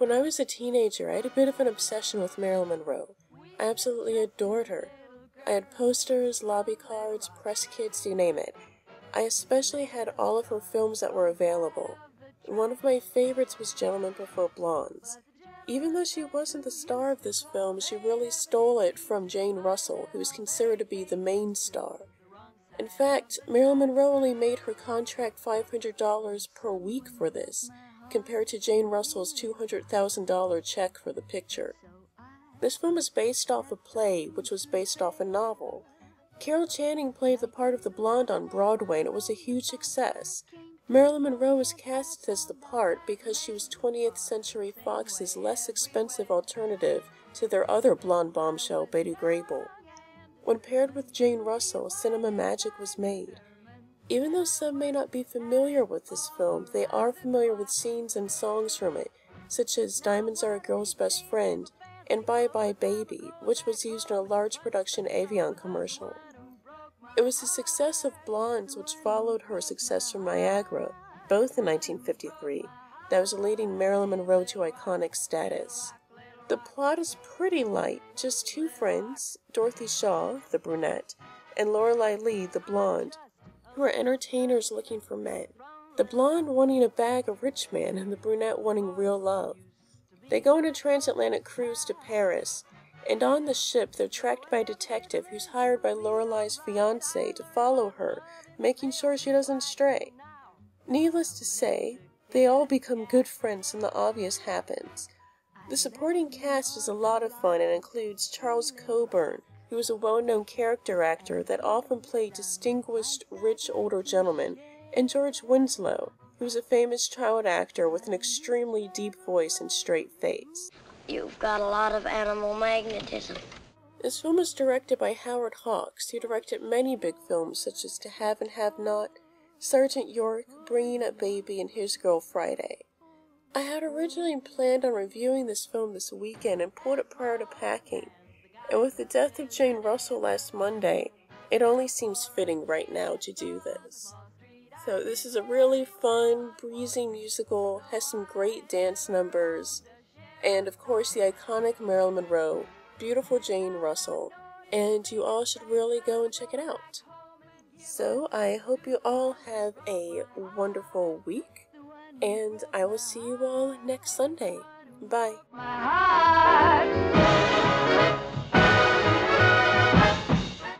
When I was a teenager, I had a bit of an obsession with Marilyn Monroe. I absolutely adored her. I had posters, lobby cards, press kits, you name it. I especially had all of her films that were available. And one of my favorites was Gentlemen Prefer Blondes. Even though she wasn't the star of this film, she really stole it from Jane Russell, who is considered to be the main star. In fact, Marilyn Monroe only made her contract $500 per week for this, compared to Jane Russell's $200,000 check for the picture. This film is based off a play, which was based off a novel. Carol Channing played the part of the blonde on Broadway, and it was a huge success. Marilyn Monroe was cast as the part because she was 20th Century Fox's less expensive alternative to their other blonde bombshell, Betty Grable. When paired with Jane Russell, cinema magic was made. Even though some may not be familiar with this film, they are familiar with scenes and songs from it, such as Diamonds Are a Girl's Best Friend and Bye Bye Baby, which was used in a large production Avion commercial. It was the success of Blondes which followed her success from Niagara, both in 1953, that was leading Marilyn Monroe to iconic status. The plot is pretty light, just two friends, Dorothy Shaw, the brunette, and Lorelei Lee, the blonde, who are entertainers looking for men. The blonde wanting a bag of rich man and the brunette wanting real love. They go on a transatlantic cruise to Paris, and on the ship they're tracked by a detective who's hired by Lorelei's fiancé to follow her, making sure she doesn't stray. Needless to say, they all become good friends and the obvious happens. The supporting cast is a lot of fun and includes Charles Coburn, who is a well-known character actor that often played distinguished, rich older gentlemen, and George Winslow, who is a famous child actor with an extremely deep voice and straight face. You've got a lot of animal magnetism. This film is directed by Howard Hawks, who directed many big films such as To Have and Have Not, Sergeant York, Bringing Up Baby, and His Girl Friday. I had originally planned on reviewing this film this weekend and pulled it prior to packing, and with the death of Jane Russell last Monday, it only seems fitting right now to do this. So this is a really fun, breezy musical, has some great dance numbers, and of course the iconic Marilyn Monroe, beautiful Jane Russell, and you all should really go and check it out. So I hope you all have a wonderful week, and I will see you all next Sunday. Bye.